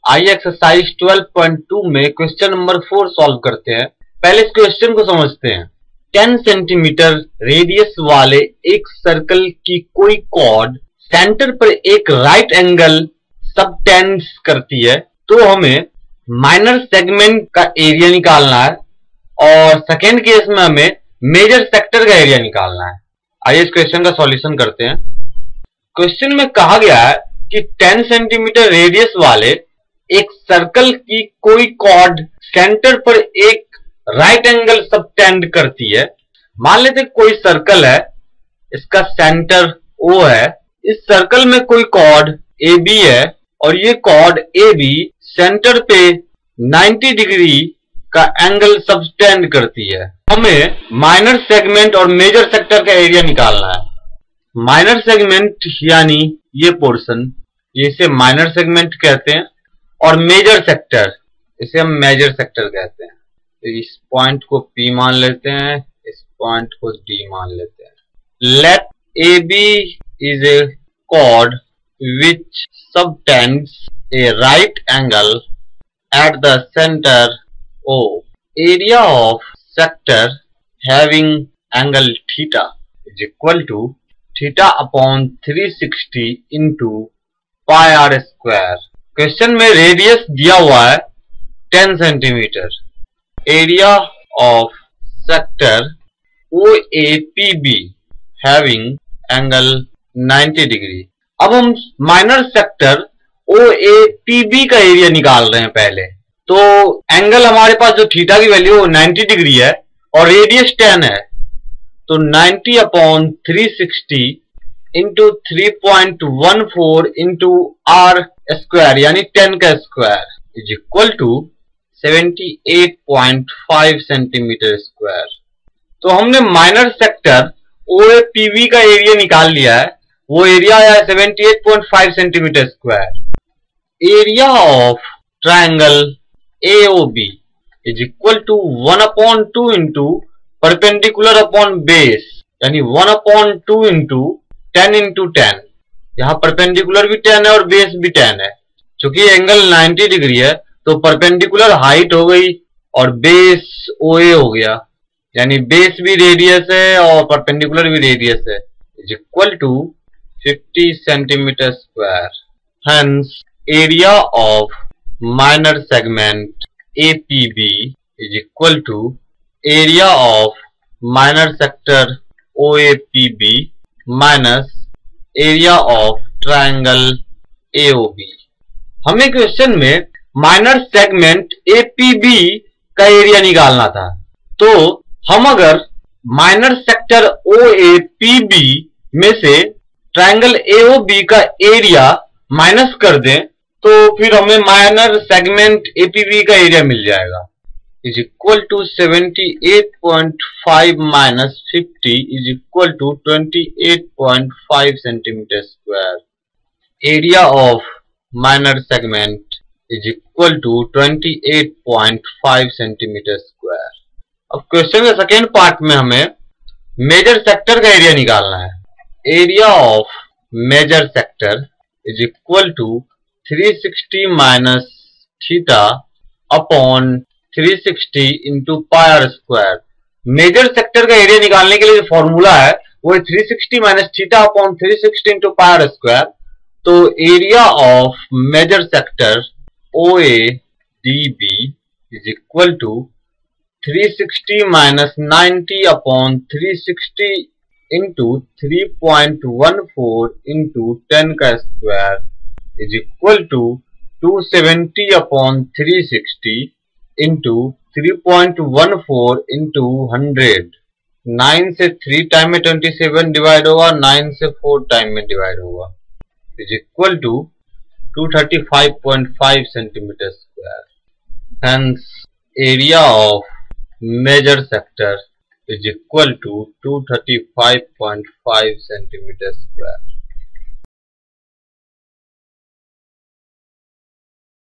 आइए एक्सरसाइज 12.2 में question number 4 solve करते हैं। पहले इस क्वेश्चन को समझते हैं। 10 सेंटीमीटर रेडियस वाले एक सर्कल की कोई कॉर्ड सेंटर पर एक राइट एंगल सबटेंड्स करती है, तो हमें माइनर सेगमेंट का एरिया निकालना है और सेकेंड केस में हमें मेजर सेक्टर का एरिया निकालना है। आइए इस क्वेश्चन का सॉल्यूशन करते हैं। क्वेश्चन में कहा गया है कि 10 सेंटीमीटर रेडियस वाले एक सर्कल की कोई कॉर्ड सेंटर पर एक राइट एंगल सबटेंड करती है। मान लेते कोई सर्कल है, इसका सेंटर O है, इस सर्कल में कोई कॉर्ड AB है और ये कॉर्ड AB सेंटर पे 90 डिग्री का एंगल सबटेंड करती है। हमें माइनर सेगमेंट और मेजर सेक्टर का एरिया निकालना है। माइनर सेगमेंट यानी ये पोर्शन, ये इसे माइनर सेगमेंट कहते हैं और मेजर सेक्टर इसे हम मेजर सेक्टर कहते हैं। तो इस पॉइंट को P मान लेते हैं, इस पॉइंट को D मान लेते हैं। Let AB is a chord which subtends a right angle at the center O. Area of sector having angle theta is equal to theta upon 360 into pi r square। Question में radius दिया हुआ है 10 centimetre. Area of sector OAPB having angle 90 degree. अब हम minor sector OAPB का area निकाल रहे हैं पहले। तो एंगल हमारे पास जो थीटा की वैल्यू 90 डिग्री है और रेडियस 10 है, तो 90 upon 360 into 3.14 into R square यानी 10 का square is equal to 78.5 centimetre square. तो हमने माइनर सेक्टर OAPB का एरिया निकाल लिया है। वो एरिया है 78.5 centimetre square. Area of triangle AOB is equal to 1/2 into perpendicular upon base यानी 1/2 इंटू 10 इंटू 10। यहाँ परपेंडिकुलर भी 10 है और बेस भी 10 है। चूंकि एंगल 90 डिग्री है तो परपेंडिकुलर हाइट हो गई और बेस OA हो गया, यानी बेस भी रेडियस है और परपेंडिकुलर भी रेडियस है, is equal to 50 centimetre square. Hence area of minor segment APB is equal to area of minor sector OAPB minus area of triangle AOB। हमें क्वेश्चन में माइनर सेगमेंट APB का area निकालना था, तो हम अगर माइनर सेक्टर OAPB में से ट्रायंगल AOB का एरिया माइनस कर दें तो फिर हमें माइनर सेगमेंट APB का एरिया मिल जाएगा, is equal to 78.5 minus 50 is equal to 28.5 centimetre square. Area of minor segment is equal to 28.5 centimetre square. अब क्वेश्चन के सेकेंड पार्ट में हमें मेजर सेक्टर का एरिया निकालना है। Area of major sector is equal to 360 minus theta upon 360 into pi r square. Major sector का area निकालने के लिए जो फॉर्मूला है वो 360 minus theta upon 360 into pi r square. तो area of major sector OADB is equal to 360 minus 90 upon 360 into 3.14 into 10 का square is equal to 270 upon 360 into 3.14 into 100। 9 से 3 टाइम में 27 डिवाइड होगा, 9 से 4 टाइम में डिवाइड होगा, is equal to 235.5 centimetre square. Hence area of major sector is equal to 235.5 centimetre square.